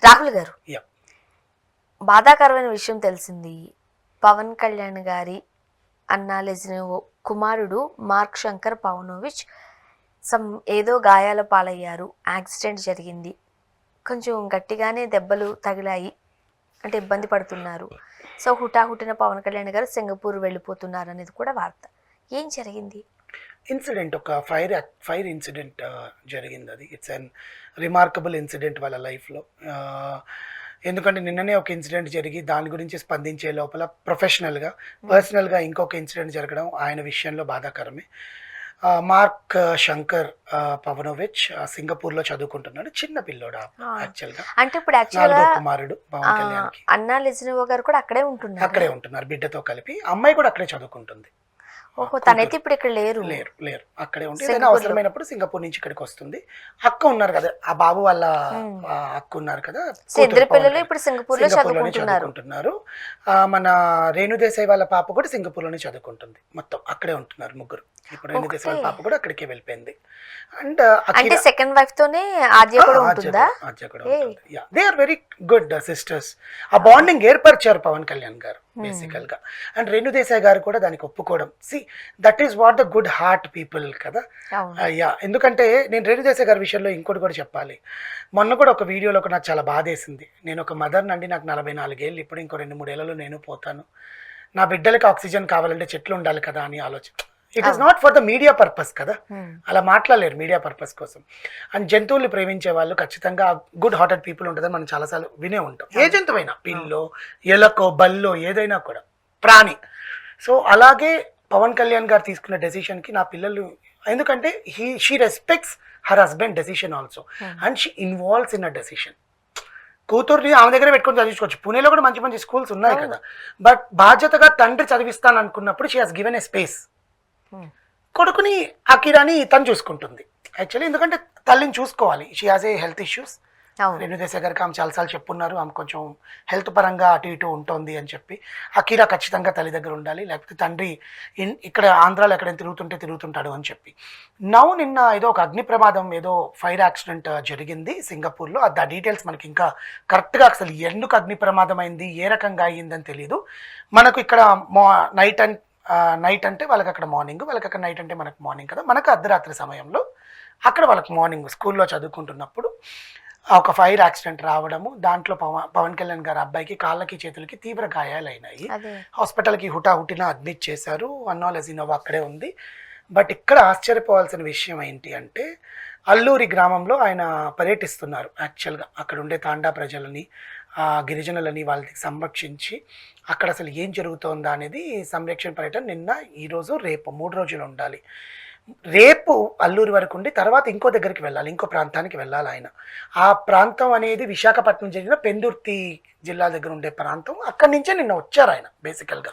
రాహుల్ గారు, బాధాకరమైన విషయం తెలిసింది. పవన్ కళ్యాణ్ గారి అన్నా లెజినోవ్ కుమారుడు మార్క్ శంకర్ పవనోవిచ్ ఏదో గాయాల పాలయ్యారు, యాక్సిడెంట్ జరిగింది, కొంచెం గట్టిగానే దెబ్బలు తగిలాయి, అంటే ఇబ్బంది పడుతున్నారు. సో హుటాహుటిన పవన్ కళ్యాణ్ గారు సింగపూర్ వెళ్ళిపోతున్నారు అనేది కూడా వార్త. ఏం జరిగింది? ఇన్సిడెంట్, ఒక ఫైర్ ఇన్సిడెంట్ జరిగింది. అది ఇట్స్ అన్ రిమార్కబుల్ ఇన్సిడెంట్ వాళ్ళ లైఫ్లో. ఎందుకంటే నిన్ననే ఒక ఇన్సిడెంట్ జరిగి దాని గురించి స్పందించే లోపల ప్రొఫెషనల్గా పర్సనల్గా ఇంకొక ఇన్సిడెంట్ జరగడం ఆయన విషయంలో బాధాకరమే. మార్క్ శంకర్ పవనోవిచ్ సింగపూర్లో చదువుకుంటున్నాడు. చిన్న పిల్లోడు యాక్చువల్గా, అంటే ఇప్పుడు యాక్చువల్గా కుమారుడు పవన్ కళ్యాణ్ కి. అన్నా లెజినోవ్ గారు కూడా అక్కడే ఉంటున్నారు బిడ్డతో కలిపి. అమ్మాయి కూడా అక్కడే చదువుకుంటుంది. ఓహో, తనైతే ఇప్పుడు ఇక్కడ లేరు. అక్కడే ఉంటే ఏదైనా అవసరమైనప్పుడు సింగపూర్ నుంచి ఇక్కడికి వస్తుంది. అక్క ఉన్నారు కదా, ఆ బాబు వాళ్ళ అక్క ఉన్నారు కదా, ఇద్దరు పిల్లలు ఇప్పుడు సింగపూర్ లో చదువుకుంటున్నారు. మన రేణుదేశాయ్ వాళ్ళ పాప కూడా సింగపూర్ లోనే చదువుకుంటుంది. మొత్తం అక్కడే ఉంటున్నారు ముగ్గురు. ఇప్పుడు రేణుదేశాయ్ వాళ్ళ పాప కూడా అక్కడికే వెళ్ళిపోయింది. అండ్ అంటే సెకండ్ వైఫ్ తోనే ఆద్య కూడా ఉంటుందా? They are very good sisters. ఆ బాండింగ్ ఏర్పరిచారు పవన్ కళ్యాణ్ గారు బేసికల్ గా. అండ్ రేణుదేశాయ్ గారు కూడా దానికి ఒప్పుకోవడం. That is what the good heart people కదా. ఎందుకంటే నేను రేణుదేశాయ్ గారి విషయంలో ఇంకోటి కూడా చెప్పాలి. మొన్న కూడా ఒక వీడియోలో నాకు చాలా బాధేసింది. నేను ఒక మదర్ నండి, నాకు 44 ఏళ్ళు, ఇప్పుడు ఇంకో 2-3 ఏళ్లలో నేను పోతాను. నా బిడ్డలకి ఆక్సిజన్ కావాలంటే చెట్లు ఉండాలి కదా అని ఆలోచన. It is not for the media purpose కదా, అలా మాట్లాడలేరు మీడియా పర్పస్ కోసం. అండ్ జంతువుల్ని ప్రేమించే వాళ్ళు ఖచ్చితంగా గుడ్ హార్టెడ్ పీపుల్ ఉంటుందని మనం చాలాసార్లు వినే ఉంటాం. ఏ జంతువైనా, పిల్లో, ఎలకో, బల్లో, ఏదైనా కూడా ప్రాణి. సో అలాగే పవన్ కళ్యాణ్ గారు తీసుకున్న డెసిషన్కి నా పిల్లలు, ఎందుకంటే she respects her husband decision also and she involves in a decision. కూతుర్ని ఆమె దగ్గర పెట్టుకొని చదివించుకోవచ్చు. పూణేలో కూడా మంచి మంచి స్కూల్స్ ఉన్నాయి కదా. బట్ బాధ్యతగా తండ్రి చదివిస్తాను అనుకున్నప్పుడు she has given a space. కొడుకుని అకిరాని తను చూసుకుంటుంది యాక్చువల్లీ, ఎందుకంటే తల్లిని చూసుకోవాలి. She has A health issues. Renu Desai గారికి ఆమె చాలాసార్లు చెప్పున్నారు, ఆమె కొంచెం హెల్త్ పరంగా అటు ఇటు ఉంటుంది అని చెప్పి. అకీరా ఖచ్చితంగా తల్లి దగ్గర ఉండాలి, లేకపోతే తండ్రి ఇక్కడ ఆంధ్రాలో ఎక్కడైనా తిరుగుతుంటాడు అని చెప్పి. నిన్న ఏదో ఒక అగ్ని ప్రమాదం, ఏదో ఫైర్ యాక్సిడెంట్ జరిగింది సింగపూర్లో. ఆ డీటెయిల్స్ మనకి ఇంకా కరెక్ట్గా అసలు ఎందుకు అగ్ని ప్రమాదం అయింది, ఏ రకంగా అయ్యిందని తెలియదు. మనకు ఇక్కడ నైట్ అంటే వాళ్ళకి అక్కడ మార్నింగ్, వాళ్ళకి అక్కడ నైట్ అంటే మనకు మార్నింగ్ కదా. మనకు అర్ధరాత్రి సమయంలో, అక్కడ వాళ్ళకి మార్నింగ్. స్కూల్లో చదువుకుంటున్నప్పుడు ఒక ఫైర్ యాక్సిడెంట్ రావడము, దాంట్లో పవన్ కళ్యాణ్ గారి అబ్బాయికి కాళ్ళకి చేతులకి తీవ్ర గాయాలైనాయి. హాస్పిటల్కి హుటాహుటిన అడ్మిట్ చేశారు. అన్నా లెజినోవ్ అక్కడే ఉంది. బట్ ఇక్కడ ఆశ్చర్యపోవాల్సిన విషయం ఏంటి అంటే, అల్లూరి గ్రామంలో ఆయన పర్యటిస్తున్నారు. యాక్చువల్గా అక్కడ ఉండే తాండా ప్రజలని, గిరిజనులని వాళ్ళకి సంరక్షించి అక్కడ అసలు ఏం జరుగుతోందా అనేది సంరక్షణ పర్యటన నిన్న, ఈరోజు, రేపు 3 రోజులు ఉండాలి. రేపు అల్లూరి వరకు ఉండి తర్వాత ఇంకో దగ్గరికి వెళ్ళాలి, ఇంకో ప్రాంతానికి వెళ్ళాలి ఆయన. ఆ ప్రాంతం అనేది విశాఖపట్నం జరిగిన పెందుర్తి జిల్లా దగ్గర ఉండే ప్రాంతం. అక్కడి నుంచే నిన్న వచ్చారు ఆయన బేసికల్గా.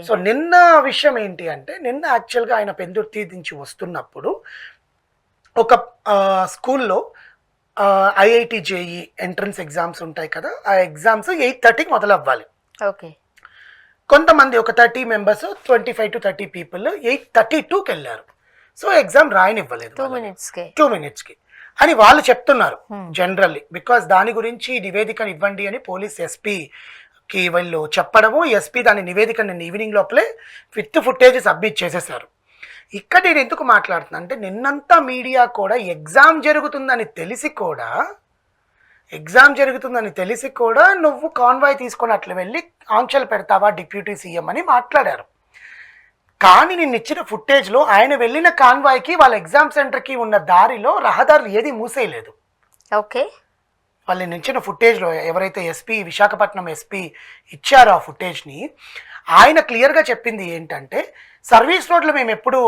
సో నిన్న విషయం ఏంటి అంటే, నిన్న యాక్చువల్గా ఆయన పెందుర్తి నుంచి వస్తున్నప్పుడు ఒక స్కూల్లో ఐఐటి జేఈ ఎంట్రన్స్ ఎగ్జామ్స్ ఉంటాయి కదా, ఆ ఎగ్జామ్స్ 8:30కి మొదలు అవ్వాలి. కొంతమంది ఒక 30 మెంబర్స్, 25 to 30 పీపుల్ 8:32కి వెళ్ళారు. సో ఎగ్జామ్ రాయనివ్వలేదు 2 minutesకి అని వాళ్ళు చెప్తున్నారు జనరల్లీ. బికాస్ దాని గురించి నివేదికను ఇవ్వండి అని పోలీస్ ఎస్పీకి వీళ్ళు చెప్పడము, ఎస్పీ దాని నివేదిక నిన్న ఈవినింగ్ లోపలే విత్ ఫుటేజ్ సబ్మిట్ చేసేసారు. ఇక్కడ నేను ఎందుకు మాట్లాడుతున్నా అంటే, నిన్నంతా మీడియా కూడా ఎగ్జామ్ జరుగుతుందని తెలిసి కూడా నువ్వు కాన్వాయ్ తీసుకొని అట్లా వెళ్ళి ఆంక్షలు పెడతావా డిప్యూటీ సీఎం అని మాట్లాడారు. కానీ నేను ఇచ్చిన ఫుటేజ్లో ఆయన వెళ్ళిన కాన్వాయ్కి వాళ్ళ ఎగ్జామ్ సెంటర్కి ఉన్న దారిలో రహదారులు ఏది మూసేయలేదు. వాళ్ళు నేను ఇచ్చిన ఫుటేజ్లో ఎవరైతే విశాఖపట్నం ఎస్పీ ఇచ్చారో ఆ ఫుటేజ్ని, ఆయన క్లియర్గా చెప్పింది ఏంటంటే, సర్వీస్ రోడ్లు మేము ఎప్పుడు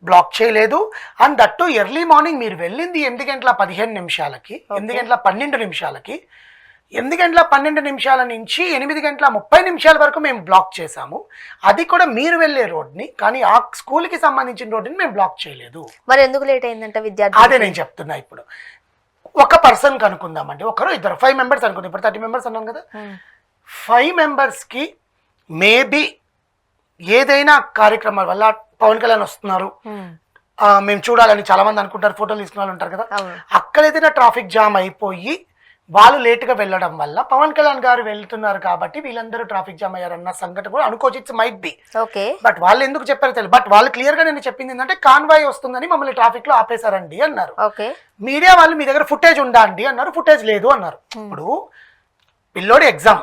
బ్లాక్ చేయలేదు. అండ్ దట్టు ఎర్లీ మార్నింగ్ మీరు వెళ్ళింది 8:15 నిమిషాలకి, 8:12 నిమిషాలకి, 8:12 నిమిషాల నుంచి 8:30 వరకు మేము బ్లాక్ చేశాము. అది కూడా మీరు వెళ్ళే రోడ్ని, కానీ ఆ స్కూల్కి సంబంధించిన రోడ్ని మేము బ్లాక్ చేయలేదు. మరి ఎందుకు లేట్ అయిందంట విద్యార్థి? అదే నేను చెప్తున్నా. ఇప్పుడు ఒక పర్సన్కి అనుకుందామండి, ఒకరు ఇద్దరు 5 మెంబర్స్ అనుకుందాం. ఇప్పుడు 30 మెంబర్స్ అన్నాం కదా. 5 మెంబర్స్కి మేబీ ఏదైనా కార్యక్రమాల వల్ల పవన్ కళ్యాణ్ వస్తున్నారు, మేము చూడాలని చాలా మంది అనుకుంటారు, ఫోటోలు తీసుకున్న వాళ్ళు ఉంటారు కదా. అక్కడ ఏదైనా ట్రాఫిక్ జామ్ అయిపోయి వాళ్ళు లేటుగా వెళ్ళడం వల్ల పవన్ కళ్యాణ్ గారు వెళ్తున్నారు కాబట్టి వీళ్ళందరూ ట్రాఫిక్ జామ్ అయ్యారన్న సంఘటన కూడా అనుకోవచ్చు, it's might be. Okay. But వాళ్ళు ఎందుకు చెప్పారో తెలియదు. బట్ వాళ్ళు క్లియర్ గా నేను చెప్పింది ఏంటంటే కాన్వాయ్ వస్తుందని మమ్మల్ని ట్రాఫిక్ లో ఆపేశారండి అన్నారు. ఓకే. మీడియా వాళ్ళు మీ దగ్గర ఫుటేజ్ ఉందా అండి అన్నారు. ఫుటేజ్ లేదు అన్నారు. ఇప్పుడు పిల్లోడి ఎగ్జామ్,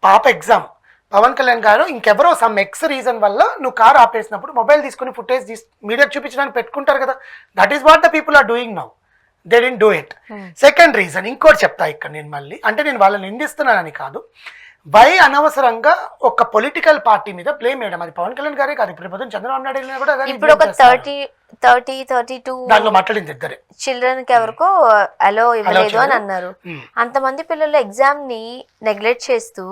పాప ఎగ్జామ్, పవన్ కళ్యాణ్ గారు ఇంకెవరో సమ్ ఎక్స్ రీజన్ వల్ల నువ్వు కార్ ఆపేసినప్పుడు మొబైల్ తీసుకుని ఫుటేజ్ మీడియాకి చూపించడానికి పెట్టుకుంటారు కదా. That is what the people are doing now. They don't do it. Second reason ఇంకోటి చెప్తా ఇక్కడ నేను మళ్ళీ, అంటే నేను వాళ్ళని నిందిస్తున్నానని కాదు, వై అనవసరంగా ఒక పొలిటికల్ పార్టీ మీద బ్లేమ్ చేయడం. అది పవన్ కళ్యాణ్ గారే కాదు, ఇప్పుడు పొద్దున్న చంద్రబాబు నాయుడు కూడా ఇప్పుడు ఒక 32 దాంట్లో మాట్లాడింది ఇద్దరే చిల్డ్రన్ కి ఎవరికో అలో ఇవ్వలేదు అని అన్నారు. అంతమంది పిల్లలు ఎగ్జామ్ ని నెగ్లెక్ట్ చేస్తూ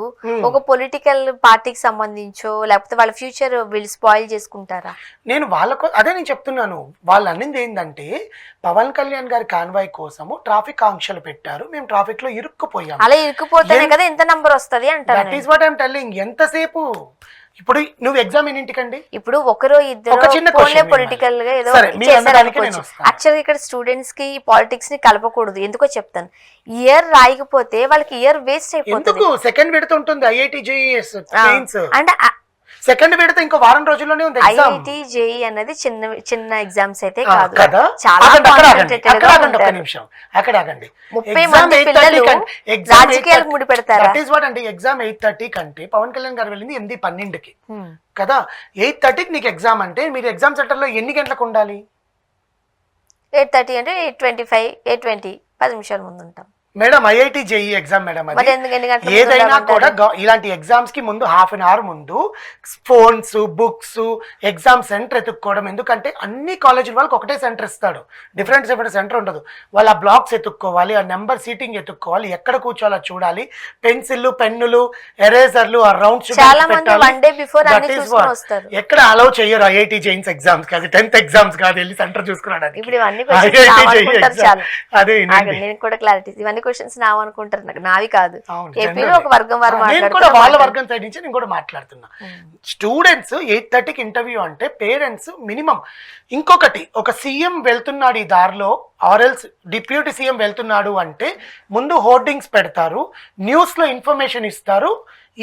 ఒక పొలిటికల్ పార్టీకి సంబంధించో లేకపోతే వాళ్ళ ఫ్యూచర్ వీళ్ళు స్పాయిల్ చేసుకుంటారా? నేను వాళ్ళకు అదే నేను చెప్తున్నాను. వాళ్ళు అన్నింది ఏంటంటే పవన్ కళ్యాణ్ గారి కాన్వాయ్ కోసము ట్రాఫిక్ ఆంక్షలు పెట్టారు, మేము ట్రాఫిక్ లో ఇరుక్కుపోయాం. అలా ఇరుక్కుపోతేనే కదా ఎంత నంబర్ వస్తుంది అంటారు. That is what I'm telling. ఎంతసేపు ఇప్పుడు నువ్వు ఎగ్జామ్ ఎన్నింటికండి? ఇప్పుడు ఒకరో ఇద్దరు పొలిటికల్ గా ఏదో యాక్చువల్గా ఇక్కడ స్టూడెంట్స్ కి పాలిటిక్స్ ని కలపకూడదు. ఎందుకో చెప్తాను, ఇయర్ రాయకపోతే వాళ్ళకి ఇయర్ వేస్ట్ అయిపోతుంది. సెకండ్ విడత ఉంటుంది ఐఐటి జేఈఎస్ అంటే సెకండ్ విడత ఇంకో వారం రోజుల్లోనే ఉంది. ఐఐటి జేఈ అనేది చిన్న ఎగ్జామ్స్ అయితే కాదు, కదా. చాలా అక్కడ ఆగండి. 30 మంది పిల్లలు రాజకీయాలకు ముడి పెడతారు. దట్ ఈస్ వాట్ అండి. ఎగ్జామ్ 8:30 కంటే పవన్ కళ్యాణ్ గారు వెళ్ళింది 8:12కి కదా. 8:30కి నీకు ఎగ్జామ్ అంటే మీరు ఎగ్జామ్ సెంటర్ లో ఎన్ని గంటలకు ఉండాలి? 8:30 అంటే 8:25, 8:20 10 నిమిషాల ముందు ఉంటాం. Madam IIT JEE exam madam, అది ఏదైనా కూడా ఇలాంటి ఎగ్జామ్స్ కి ముందు హాఫ్ అన్ అవర్ ముందు ఫోన్స్, బుక్స్, ఎగ్జామ్ సెంటర్ ఎత్తుక్కోవడం. ఎందుకంటే అన్ని కాలేజీల వాళ్ళకి ఒకటే సెంటర్ ఇస్తాడు, డిఫరెంట్ సెంటర్ ఉండదు. వాళ్ళ బ్లాక్స్ ఎత్తుక్కోవాలి, ఆ నెంబర్ సీటింగ్ ఎత్తుక్కోవాలి, ఎక్కడ కూర్చోవాలో చూడాలి, పెన్సిల్, పెన్నులు, ఎరేజర్లు, ఆ రౌండ్స్ ఎక్కడ అలౌ చేయరు ఐఐటి జేఈన్స్ ఎగ్జామ్స్ కి. అది 10th ఎగ్జామ్స్ కాదు, వెళ్ళి సెంటర్ చూసుకున్నాడు. అదే ఇవన్నీ క్వశ్చన్స్ నావనుకుంటారు, నావి కాదు. ఏపీలో ఒక వర్గం వారు వాళ్ళ వర్గం సైడ్ నుంచి నేను కూడా మాట్లాడుతున్నా. స్టూడెంట్స్ 8:30కి ఇంటర్వ్యూ అంటే పేరెంట్స్ మినిమం. ఇంకొకటి, ఒక సీఎం వెళ్తున్నాడు ఈ దారిలో ఆర్ఎల్స్ డిప్యూటీ సీఎం వెళ్తున్నాడు అంటే ముందు హోర్డింగ్స్ పెడతారు, న్యూస్ లో ఇన్ఫర్మేషన్ ఇస్తారు,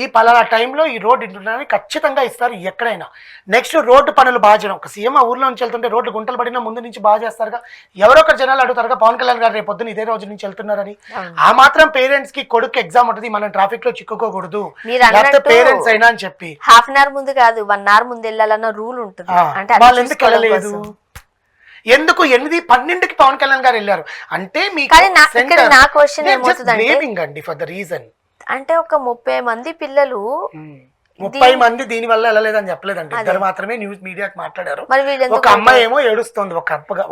ఈ పలానా టైంలో ఈ రోడ్డు ఇంటున్నారని ఖచ్చితంగా ఇస్తారు ఎక్కడైనా. నెక్స్ట్ రోడ్డు పనులు బాగా చేయడం. ఒక సీఎం ఆ ఊర్లో నుంచి వెళ్తుంటే రోడ్డు గుంటలు పడినా ముందు నుంచి బాగా చేస్తారుగా. ఎవరో ఒకరు జనాలు అడుగుతారుగా పవన్ కళ్యాణ్ గారు రేపు పొద్దున ఇదే రోజు నుంచి వెళ్తున్నారని. ఆ మాత్రం పేరెంట్స్ కి కొడుకు ఎగ్జామ్ ఉంటుంది, మనం ట్రాఫిక్ లో చిక్కుకోకూడదు పేరెంట్స్ అయినా అని చెప్పి హాఫ్ అన్ అవర్ ముందు కాదు 1 hour ముందు వెళ్ళాలన్న రూల్ ఉంటుంది. అంటే వాళ్ళు ఎందుకు వెళ్ళలేదు? ఎందుకు 8:12కి పవన్ కళ్యాణ్ గారు వెళ్ళారు అంటే మీకు అండి ఫర్ ద రీజన్ అంటే ఒక 30 మంది పిల్లలు 30 మంది దీని వల్ల వెళ్ళలేదని చెప్పలేదండి, ఇద్దరు మాత్రమే న్యూస్ మీడియాకి మాట్లాడారు. ఒక అమ్మాయి ఏమో ఏడుస్తోంది,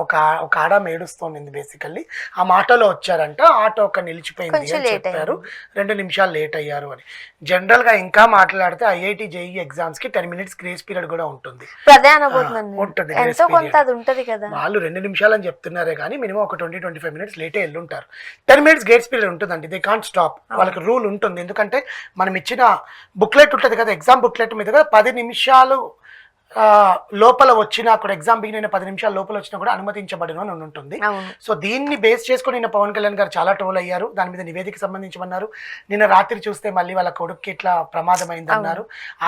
ఒక ఆడమ ఏడుస్తోంది. బేసికల్లీ ఆ మాటలో వచ్చారంట, ఆటో ఒక నిలిచిపోయింది అని చెప్పారు, 2 నిమిషాలు లేట్ అయ్యారు అని. జనరల్ గా ఇంకా మాట్లాడితే ఐఐటి జేఈ ఎగ్జామ్స్ కి 10 minutes గ్రేస్ పీరియడ్ కూడా ఉంటుంది. ఉంటుంది వాళ్ళు 2 నిమిషాలు అని చెప్తున్నారే కానీ మినిమం ఒక 20-25 minutes లేటే వెళ్ళుంటారు. 10 minutes గ్రేస్ పీరియడ్ ఉంటుందండి, దే కాంట్ స్టాప్. వాళ్ళకి రూల్ ఉంటుంది. ఎందుకంటే మనం ఇచ్చిన బుక్లెట్ ఉంటుంది కదా, ఎగ్జామ్ బుక్లెట్ మీద కూడా 10 నిమిషాలు లోపల వచ్చినా కూడా, ఎగ్జామ్ బిగిన్ అయిన 10 నిమిషాల లోపల వచ్చినా కూడా అనుమతించబడిన అని ఉంటుంది. సో దీన్ని బేస్ చేసుకుని నిన్న పవన్ కళ్యాణ్ గారు చాలా ట్రోల్ అయ్యారు. దాని మీద నివేదిక సంబంధించమన్నారు. నిన్న రాత్రి చూస్తే మళ్ళీ వాళ్ళ కొడుక్కి ఇట్లా ప్రమాదం అయిందన్నారు.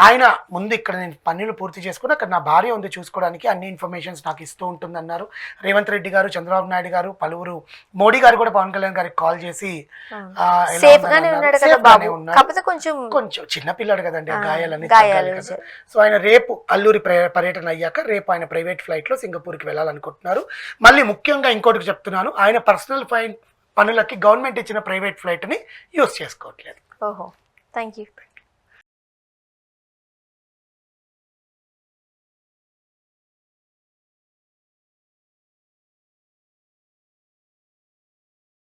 ఆయన ముందు ఇక్కడ నేను పనులు పూర్తి చేసుకుని అక్కడ నా భార్య ఉంది చూసుకోవడానికి, అన్ని ఇన్ఫర్మేషన్స్ నాకు ఇస్తూ ఉంటుందన్నారు. రేవంత్ రెడ్డి గారు, చంద్రబాబు నాయుడు గారు, పలువురు, మోడీ గారు కూడా పవన్ కళ్యాణ్ గారికి కాల్ చేసి కొంచెం చిన్నపిల్లాడు కదండి, గాయాలని. సో ఆయన రేపు అల్లూరి పర్యటన అయ్యాక రేపు ఆయన ప్రైవేట్ ఫ్లైట్ లో సింగపూర్కి వెళ్ళాలనుకుంటున్నారు. మళ్ళీ ముఖ్యంగా ఇంకోటి చెప్తున్నాను, ఆయన పర్సనల్ పనులకి గవర్నమెంట్ ఇచ్చిన ప్రైవేట్ ఫ్లైట్ ని యూజ్ చేసుకోవట్లేదు. ఓహో, థ్యాంక్ యూ.